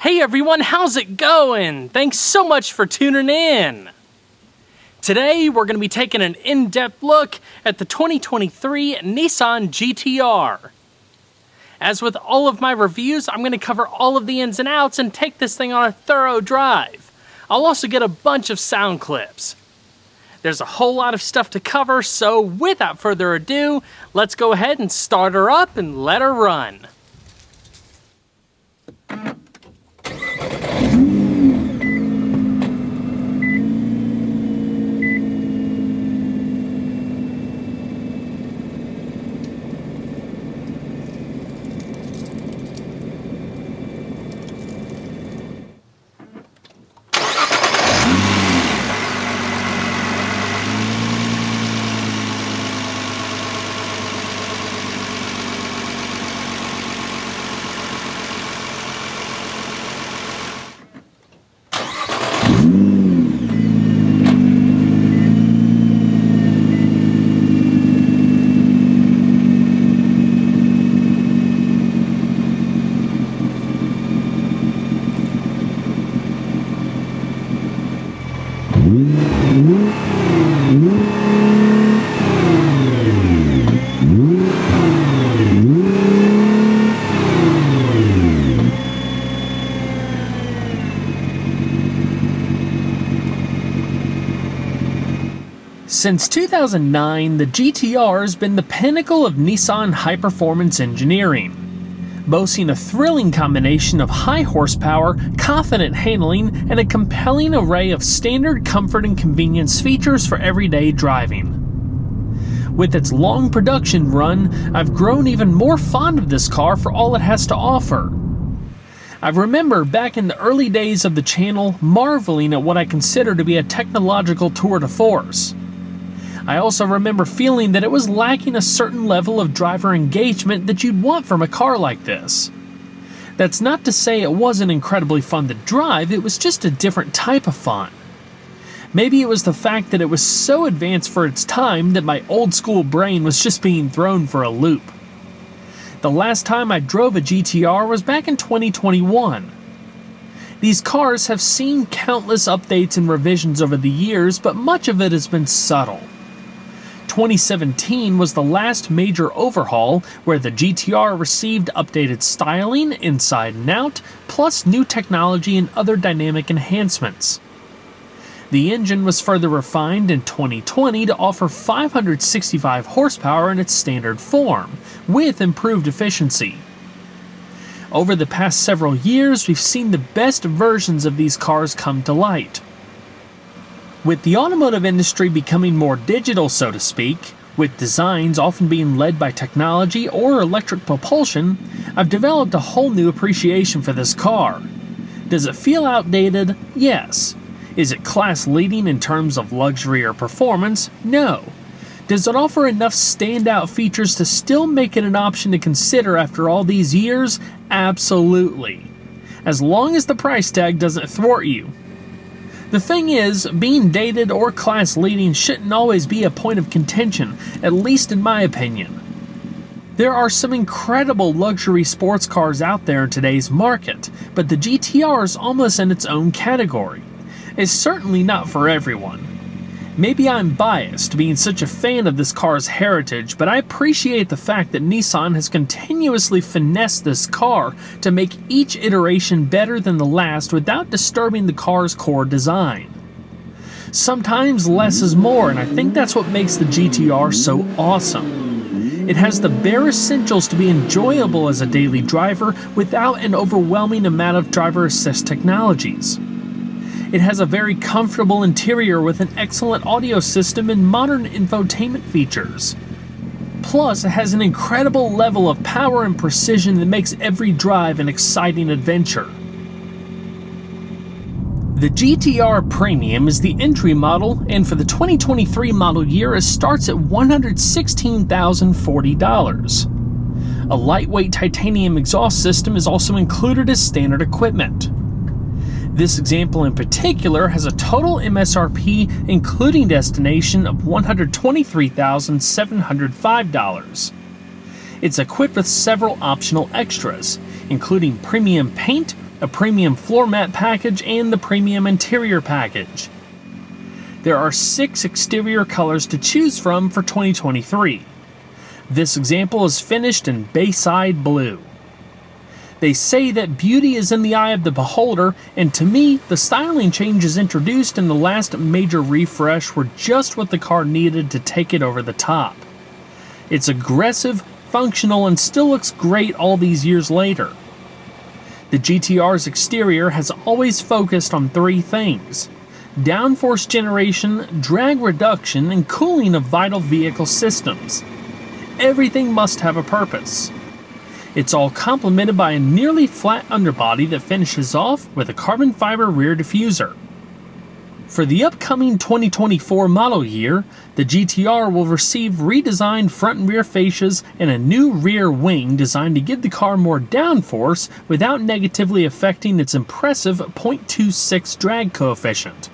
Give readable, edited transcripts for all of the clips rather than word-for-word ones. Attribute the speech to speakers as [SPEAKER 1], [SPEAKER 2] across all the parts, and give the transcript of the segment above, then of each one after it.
[SPEAKER 1] Hey everyone, how's it going? Thanks so much for tuning in. Today we're going to be taking an in-depth look at the 2023 Nissan GT-R. As with all of my reviews, I'm going to cover all of the ins and outs and take this thing on a thorough drive. I'll also get a bunch of sound clips. There's a whole lot of stuff to cover, so without further ado, let's go ahead and start her up and let her run. Since 2009, the GT-R has been the pinnacle of Nissan high-performance engineering, boasting a thrilling combination of high horsepower, confident handling, and a compelling array of standard comfort and convenience features for everyday driving. With its long production run, I've grown even more fond of this car for all it has to offer. I remember back in the early days of the channel marveling at what I consider to be a technological tour de force. I also remember feeling that it was lacking a certain level of driver engagement that you'd want from a car like this. That's not to say it wasn't incredibly fun to drive, it was just a different type of fun. Maybe it was the fact that it was so advanced for its time that my old school brain was just being thrown for a loop. The last time I drove a GT-R was back in 2021. These cars have seen countless updates and revisions over the years, but much of it has been subtle. 2017 was the last major overhaul where the GT-R received updated styling inside and out, plus new technology and other dynamic enhancements. The engine was further refined in 2020 to offer 565 horsepower in its standard form, with improved efficiency. Over the past several years, we've seen the best versions of these cars come to light. With the automotive industry becoming more digital, so to speak, with designs often being led by technology or electric propulsion, I've developed a whole new appreciation for this car. Does it feel outdated? Yes. Is it class-leading in terms of luxury or performance? No. Does it offer enough standout features to still make it an option to consider after all these years? Absolutely. As long as the price tag doesn't thwart you. The thing is, being dated or class-leading shouldn't always be a point of contention, at least in my opinion. There are some incredible luxury sports cars out there in today's market, but the GT-R is almost in its own category. It's certainly not for everyone. Maybe I'm biased, being such a fan of this car's heritage, but I appreciate the fact that Nissan has continuously finessed this car to make each iteration better than the last without disturbing the car's core design. Sometimes less is more, and I think that's what makes the GT-R so awesome. It has the bare essentials to be enjoyable as a daily driver without an overwhelming amount of driver assist technologies. It has a very comfortable interior with an excellent audio system and modern infotainment features. Plus, it has an incredible level of power and precision that makes every drive an exciting adventure. The GT-R Premium is the entry model, and for the 2023 model year, it starts at $116,040. A lightweight titanium exhaust system is also included as standard equipment. This example in particular has a total MSRP including destination of $123,705. It's equipped with several optional extras, including premium paint, a premium floor mat package, and the premium interior package. There are 6 exterior colors to choose from for 2023. This example is finished in Bayside Blue. They say that beauty is in the eye of the beholder, and to me, the styling changes introduced in the last major refresh were just what the car needed to take it over the top. It's aggressive, functional, and still looks great all these years later. The GT-R's exterior has always focused on 3 things: downforce generation, drag reduction, and cooling of vital vehicle systems. Everything must have a purpose. It's all complemented by a nearly flat underbody that finishes off with a carbon fiber rear diffuser. For the upcoming 2024 model year, the GT-R will receive redesigned front and rear fascias and a new rear wing designed to give the car more downforce without negatively affecting its impressive 0.26 drag coefficient.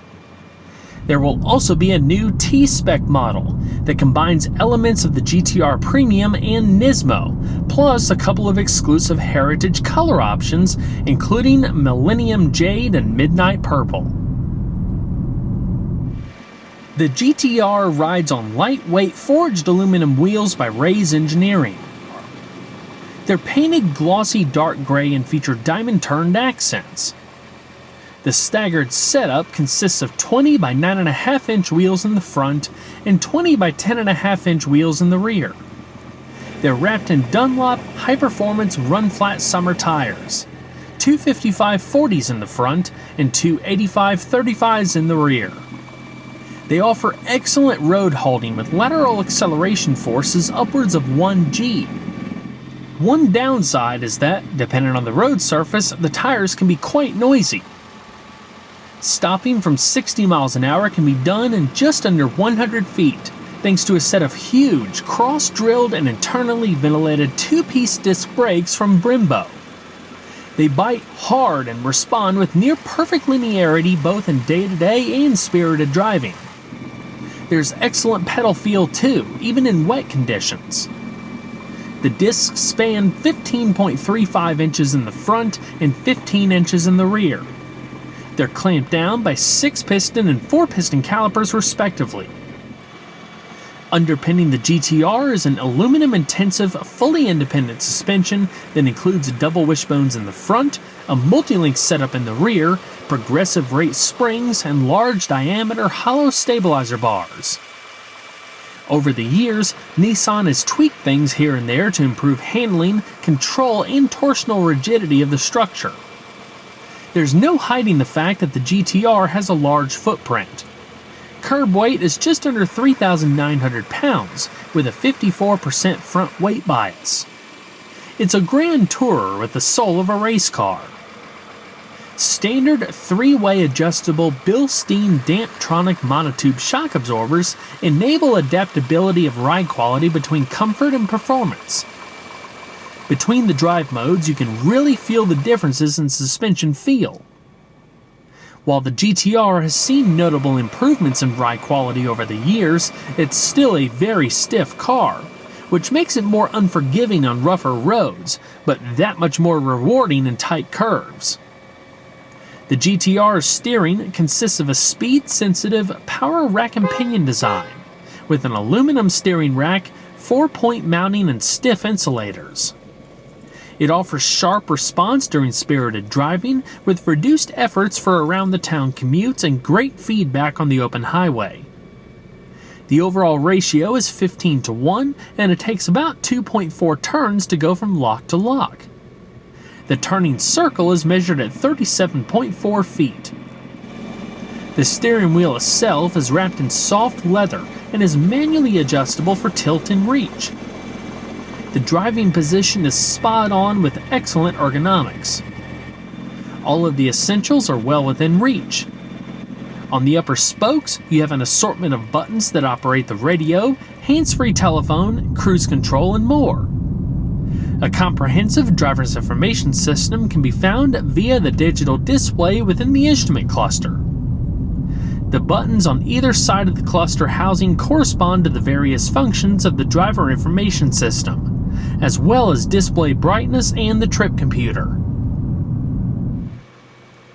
[SPEAKER 1] There will also be a new T-Spec model that combines elements of the GT-R Premium and Nismo, plus a couple of exclusive heritage color options, including Millennium Jade and Midnight Purple. The GT-R rides on lightweight forged aluminum wheels by Ray's Engineering. They're painted glossy dark gray and feature diamond-turned accents. The staggered setup consists of 20 by 9.5 inch wheels in the front and 20 by 10.5 inch wheels in the rear. They're wrapped in Dunlop high-performance run-flat summer tires, 2 55/40s in the front and 2 85/35s in the rear. They offer excellent road holding with lateral acceleration forces upwards of 1 G. One downside is that, depending on the road surface, the tires can be quite noisy. Stopping from 60 miles an hour can be done in just under 100 feet, thanks to a set of huge, cross-drilled and internally ventilated 2-piece disc brakes from Brembo. They bite hard and respond with near-perfect linearity both in day-to-day and spirited driving. There's excellent pedal feel too, even in wet conditions. The discs span 15.35 inches in the front and 15 inches in the rear. They're clamped down by 6-piston and 4-piston calipers respectively. Underpinning the GT-R is an aluminum-intensive, fully independent suspension that includes double wishbones in the front, a multi-link setup in the rear, progressive rate springs, and large-diameter hollow stabilizer bars. Over the years, Nissan has tweaked things here and there to improve handling, control, and torsional rigidity of the structure. There's no hiding the fact that the GT-R has a large footprint. Curb weight is just under 3,900 pounds, with a 54% front weight bias. It's a grand tourer with the soul of a race car. Standard 3-way adjustable Bilstein Damptronic monotube shock absorbers enable adaptability of ride quality between comfort and performance. Between the drive modes, you can really feel the differences in suspension feel. While the GT-R has seen notable improvements in ride quality over the years, it's still a very stiff car, which makes it more unforgiving on rougher roads, but that much more rewarding in tight curves. The GT-R's steering consists of a speed-sensitive power rack and pinion design, with an aluminum steering rack, 4-point mounting, and stiff insulators. It offers sharp response during spirited driving, with reduced efforts for around-the-town commutes and great feedback on the open highway. The overall ratio is 15:1, and it takes about 2.4 turns to go from lock to lock. The turning circle is measured at 37.4 feet. The steering wheel itself is wrapped in soft leather and is manually adjustable for tilt and reach. The driving position is spot on with excellent ergonomics. All of the essentials are well within reach. On the upper spokes, you have an assortment of buttons that operate the radio, hands-free telephone, cruise control, and more. A comprehensive driver's information system can be found via the digital display within the instrument cluster. The buttons on either side of the cluster housing correspond to the various functions of the driver information system, as well as display brightness and the trip computer.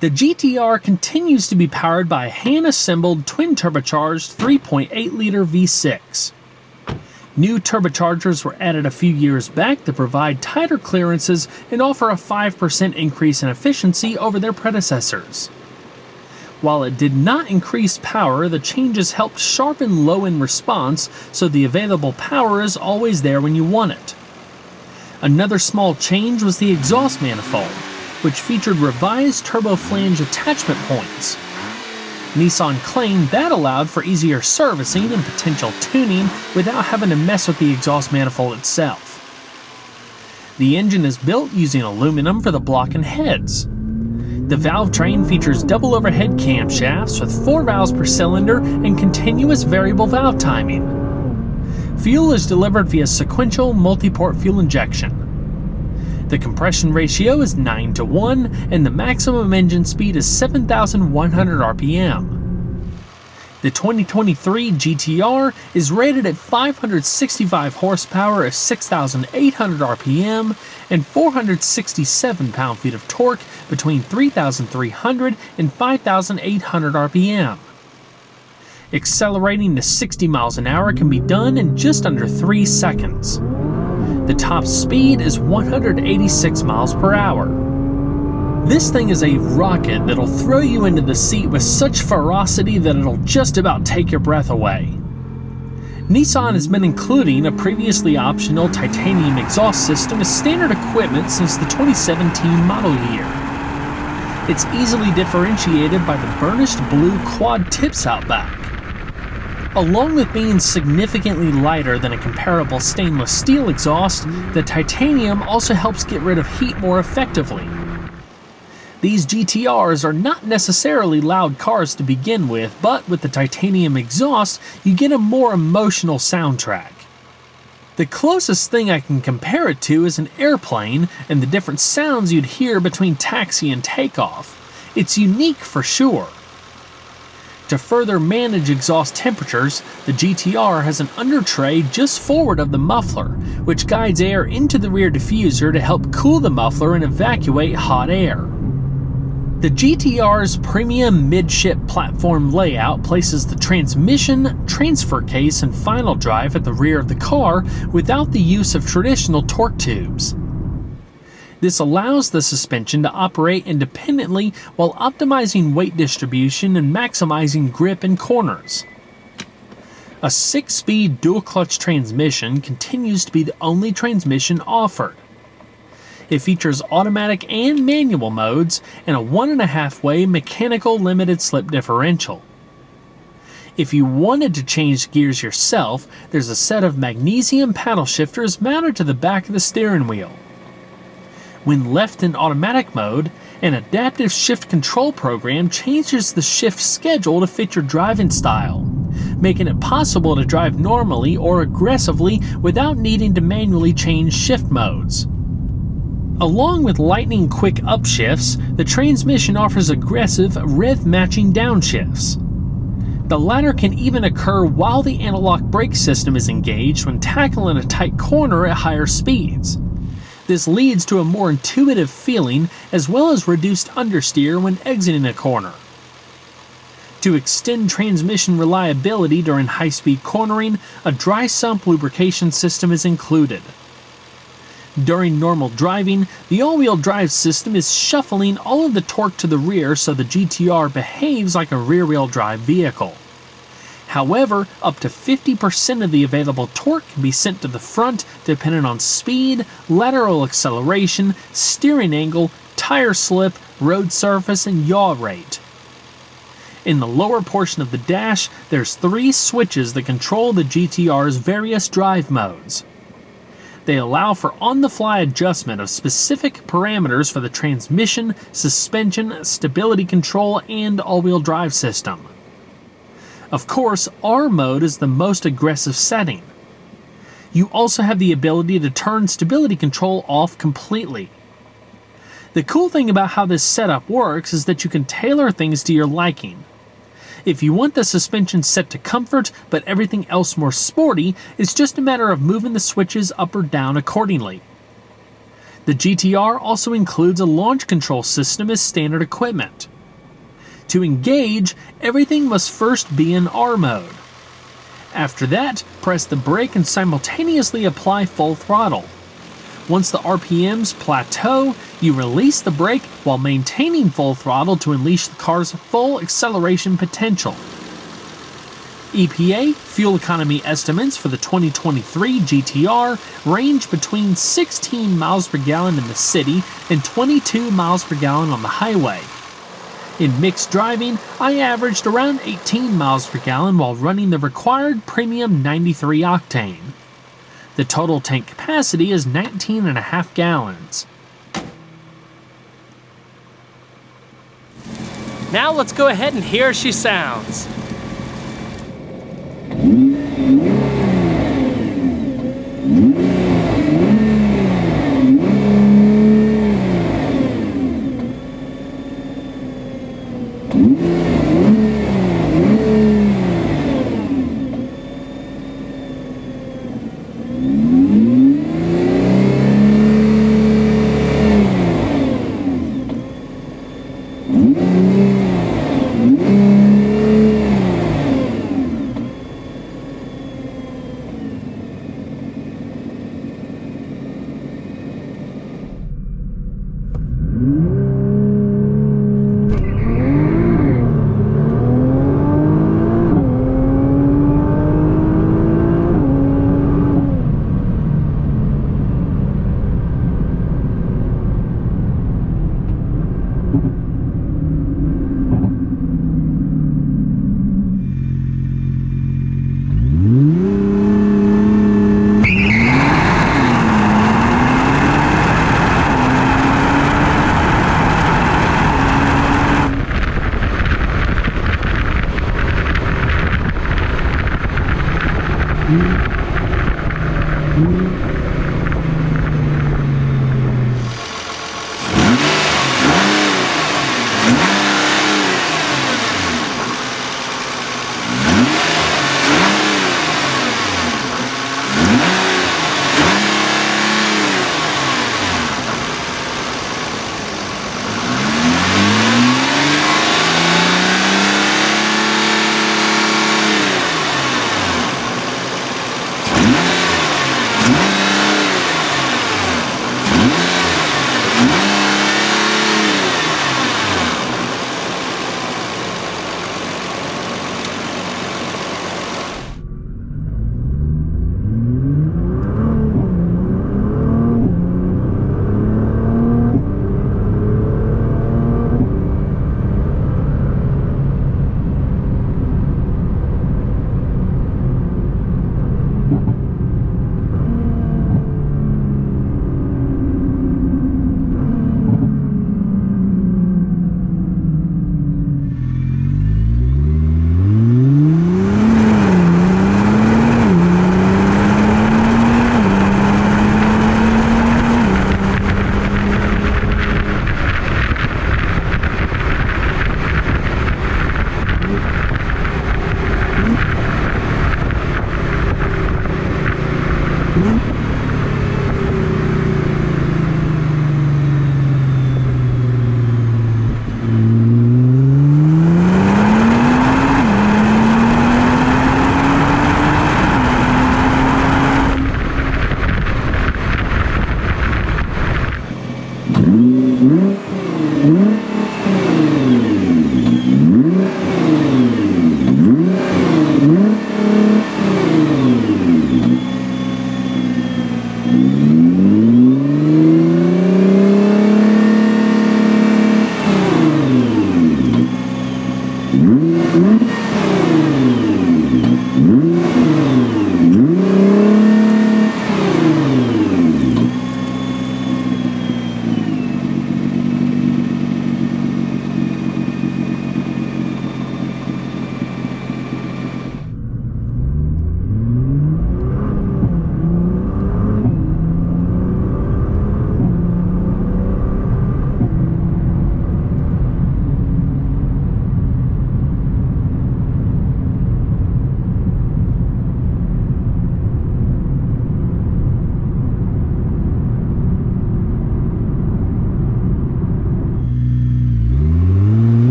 [SPEAKER 1] The GT-R continues to be powered by a hand-assembled twin-turbocharged 3.8-liter V6. New turbochargers were added a few years back to provide tighter clearances and offer a 5% increase in efficiency over their predecessors. While it did not increase power, the changes helped sharpen low-end response, so the available power is always there when you want it. Another small change was the exhaust manifold, which featured revised turboflange attachment points. Nissan claimed that allowed for easier servicing and potential tuning without having to mess with the exhaust manifold itself. The engine is built using aluminum for the block and heads. The valve train features double overhead camshafts with 4 valves per cylinder and continuous variable valve timing. Fuel is delivered via sequential multi-port fuel injection. The compression ratio is 9:1 and the maximum engine speed is 7,100 RPM. The 2023 GT-R is rated at 565 horsepower at 6,800 RPM and 467 pound-feet of torque between 3,300 and 5,800 RPM. Accelerating to 60 miles an hour can be done in just under 3 seconds. The top speed is 186 miles per hour. This thing is a rocket that'll throw you into the seat with such ferocity that it'll just about take your breath away. Nissan has been including a previously optional titanium exhaust system as standard equipment since the 2017 model year. It's easily differentiated by the burnished blue quad tips out back. Along with being significantly lighter than a comparable stainless steel exhaust, the titanium also helps get rid of heat more effectively. These GT-Rs are not necessarily loud cars to begin with, but with the titanium exhaust, you get a more emotional soundtrack. The closest thing I can compare it to is an airplane and the different sounds you'd hear between taxi and takeoff. It's unique for sure. To further manage exhaust temperatures, the GT-R has an under tray just forward of the muffler, which guides air into the rear diffuser to help cool the muffler and evacuate hot air. The GT-R's premium midship platform layout places the transmission, transfer case, and final drive at the rear of the car without the use of traditional torque tubes. This allows the suspension to operate independently while optimizing weight distribution and maximizing grip in corners. A 6-speed dual-clutch transmission continues to be the only transmission offered. It features automatic and manual modes and a 1.5-way mechanical limited slip differential. If you wanted to change gears yourself, there's a set of magnesium paddle shifters mounted to the back of the steering wheel. When left in automatic mode, an adaptive shift control program changes the shift schedule to fit your driving style, making it possible to drive normally or aggressively without needing to manually change shift modes. Along with lightning quick upshifts, the transmission offers aggressive rev-matching downshifts. The latter can even occur while the anti-lock brake system is engaged when tackling a tight corner at higher speeds. This leads to a more intuitive feeling as well as reduced understeer when exiting a corner. To extend transmission reliability during high-speed cornering, a dry sump lubrication system is included. During normal driving, the all-wheel drive system is shuffling all of the torque to the rear so the GT-R behaves like a rear-wheel drive vehicle. However, up to 50% of the available torque can be sent to the front depending on speed, lateral acceleration, steering angle, tire slip, road surface, and yaw rate. In the lower portion of the dash, there's 3 switches that control the GT-R's various drive modes. They allow for on-the-fly adjustment of specific parameters for the transmission, suspension, stability control, and all-wheel drive system. Of course, R mode is the most aggressive setting. You also have the ability to turn stability control off completely. The cool thing about how this setup works is that you can tailor things to your liking. If you want the suspension set to comfort but everything else more sporty, it's just a matter of moving the switches up or down accordingly. The GT-R also includes a launch control system as standard equipment. To engage, everything must first be in R mode. After that, press the brake and simultaneously apply full throttle. Once the RPMs plateau, you release the brake while maintaining full throttle to unleash the car's full acceleration potential. EPA fuel economy estimates for the 2023 GT-R range between 16 miles per gallon in the city and 22 miles per gallon on the highway. In mixed driving, I averaged around 18 miles per gallon while running the required premium 93 octane. The total tank capacity is 19.5 gallons.
[SPEAKER 2] Now let's go ahead and hear she sounds.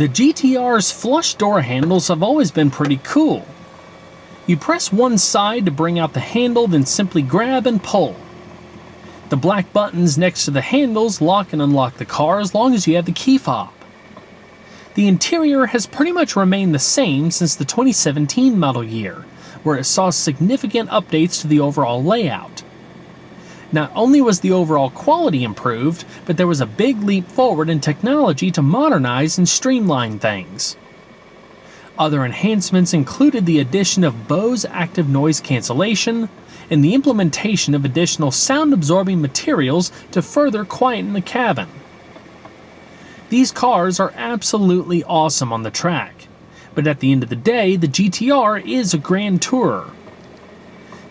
[SPEAKER 1] The GT-R's flush door handles have always been pretty cool. You press one side to bring out the handle, then simply grab and pull. The black buttons next to the handles lock and unlock the car as long as you have the key fob. The interior has pretty much remained the same since the 2017 model year, where it saw significant updates to the overall layout. Not only was the overall quality improved, but there was a big leap forward in technology to modernize and streamline things. Other enhancements included the addition of Bose active noise cancellation and the implementation of additional sound-absorbing materials to further quieten the cabin. These cars are absolutely awesome on the track, but at the end of the day, the GT-R is a grand tourer.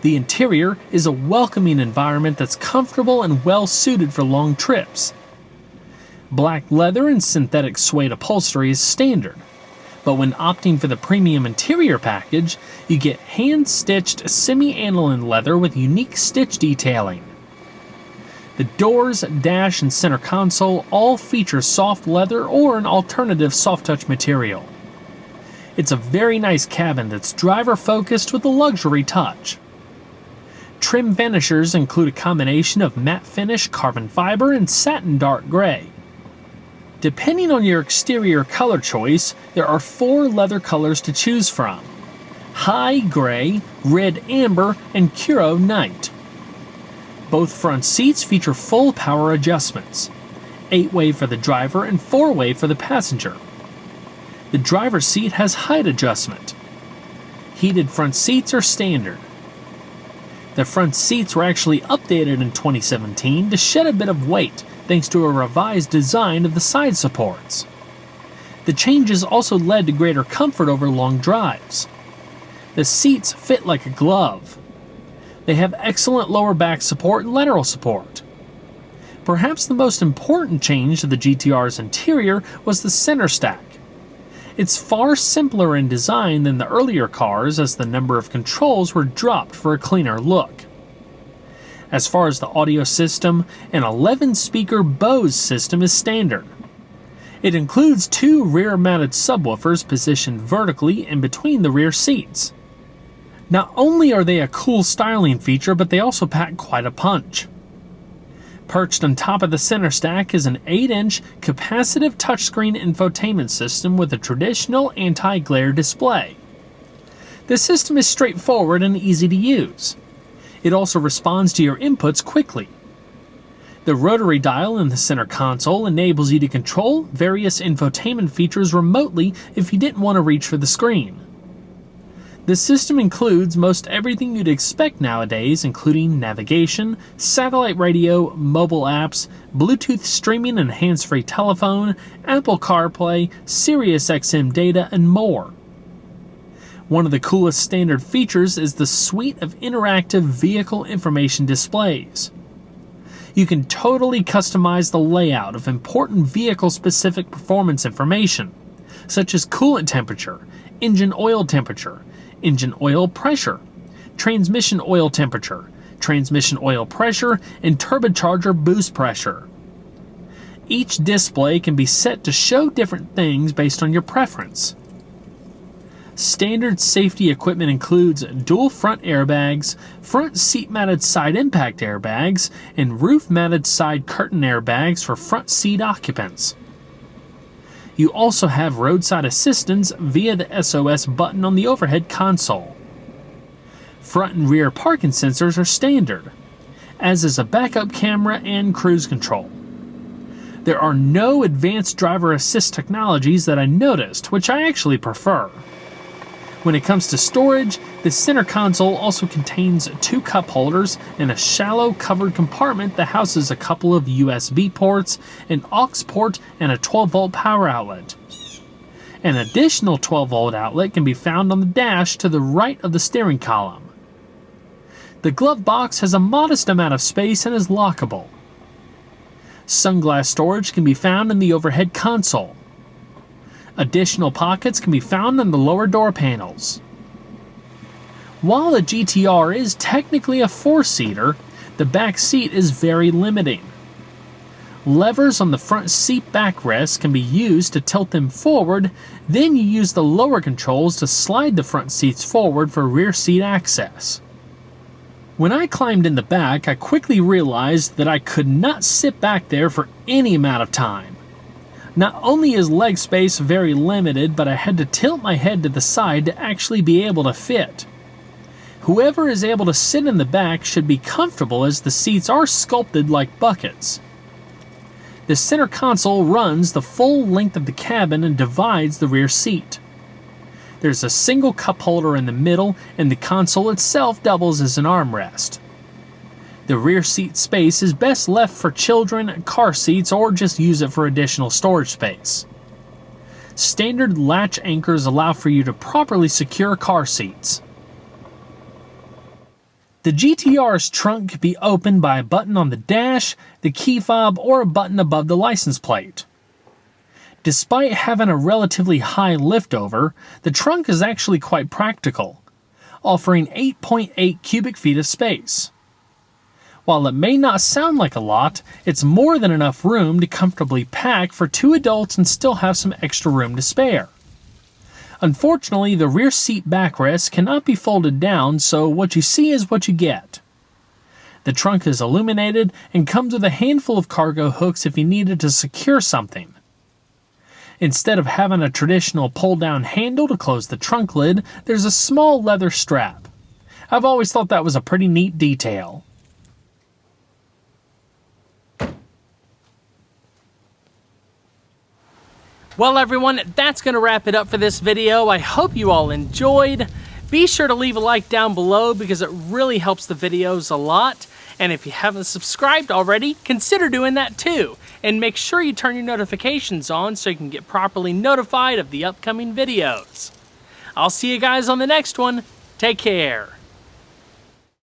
[SPEAKER 1] The interior is a welcoming environment that's comfortable and well suited for long trips. Black leather and synthetic suede upholstery is standard, but when opting for the premium interior package, you get hand-stitched semi-aniline leather with unique stitch detailing. The doors, dash, and center console all feature soft leather or an alternative soft-touch material. It's a very nice cabin that's driver-focused with a luxury touch. Trim finishers include a combination of matte finish carbon fiber and satin dark gray. Depending on your exterior color choice, there are 4 leather colors to choose from: High Gray, Red Amber, and Curo Night. Both front seats feature full power adjustments, 8-way for the driver and 4-way for the passenger. The driver's seat has height adjustment. Heated front seats are standard. The front seats were actually updated in 2017 to shed a bit of weight thanks to a revised design of the side supports. The changes also led to greater comfort over long drives. The seats fit like a glove. They have excellent lower back support and lateral support. Perhaps the most important change to the GT-R's interior was the center stack. It's far simpler in design than the earlier cars, as the number of controls were dropped for a cleaner look. As far as the audio system, an 11-speaker Bose system is standard. It includes 2 rear-mounted subwoofers positioned vertically in between the rear seats. Not only are they a cool styling feature, but they also pack quite a punch. Perched on top of the center stack is an 8-inch capacitive touchscreen infotainment system with a traditional anti-glare display. The system is straightforward and easy to use. It also responds to your inputs quickly. The rotary dial in the center console enables you to control various infotainment features remotely if you didn't want to reach for the screen. The system includes most everything you'd expect nowadays, including navigation, satellite radio, mobile apps, Bluetooth streaming and hands-free telephone, Apple CarPlay, Sirius XM data, and more. One of the coolest standard features is the suite of interactive vehicle information displays. You can totally customize the layout of important vehicle-specific performance information, such as coolant temperature, engine oil temperature, engine oil pressure, transmission oil temperature, transmission oil pressure, and turbocharger boost pressure. Each display can be set to show different things based on your preference. Standard safety equipment includes dual front airbags, front seat-mounted side impact airbags, and roof-mounted side curtain airbags for front seat occupants. You also have roadside assistance via the SOS button on the overhead console. Front and rear parking sensors are standard, as is a backup camera and cruise control. There are no advanced driver assist technologies that I noticed, which I actually prefer. When it comes to storage, the center console also contains 2 cup holders and a shallow covered compartment that houses a couple of USB ports, an aux port, and a 12-volt power outlet. An additional 12-volt outlet can be found on the dash to the right of the steering column. The glove box has a modest amount of space and is lockable. Sunglass storage can be found in the overhead console. Additional pockets can be found on the lower door panels. While the GT-R is technically a 4-seater, the back seat is very limiting. Levers on the front seat backrests can be used to tilt them forward, then you use the lower controls to slide the front seats forward for rear seat access. When I climbed in the back, I quickly realized that I could not sit back there for any amount of time. Not only is leg space very limited, but I had to tilt my head to the side to actually be able to fit. Whoever is able to sit in the back should be comfortable, as the seats are sculpted like buckets. The center console runs the full length of the cabin and divides the rear seat. There's a single cup holder in the middle, and the console itself doubles as an armrest. The rear seat space is best left for children, car seats, or just use it for additional storage space. Standard latch anchors allow for you to properly secure car seats. The GT-R's trunk can be opened by a button on the dash, the key fob, or a button above the license plate. Despite having a relatively high liftover, the trunk is actually quite practical, offering 8.8 cubic feet of space. While it may not sound like a lot, it's more than enough room to comfortably pack for 2 adults and still have some extra room to spare. Unfortunately, the rear seat backrest cannot be folded down, so what you see is what you get. The trunk is illuminated and comes with a handful of cargo hooks if you needed to secure something. Instead of having a traditional pull-down handle to close the trunk lid, there's a small leather strap. I've always thought that was a pretty neat detail.
[SPEAKER 2] Well everyone, that's going to wrap it up for this video. I hope you all enjoyed. Be sure to leave a like down below because it really helps the videos a lot. And if you haven't subscribed already, consider doing that too. And make sure you turn your notifications on so you can get properly notified of the upcoming videos. I'll see you guys on the next one. Take care.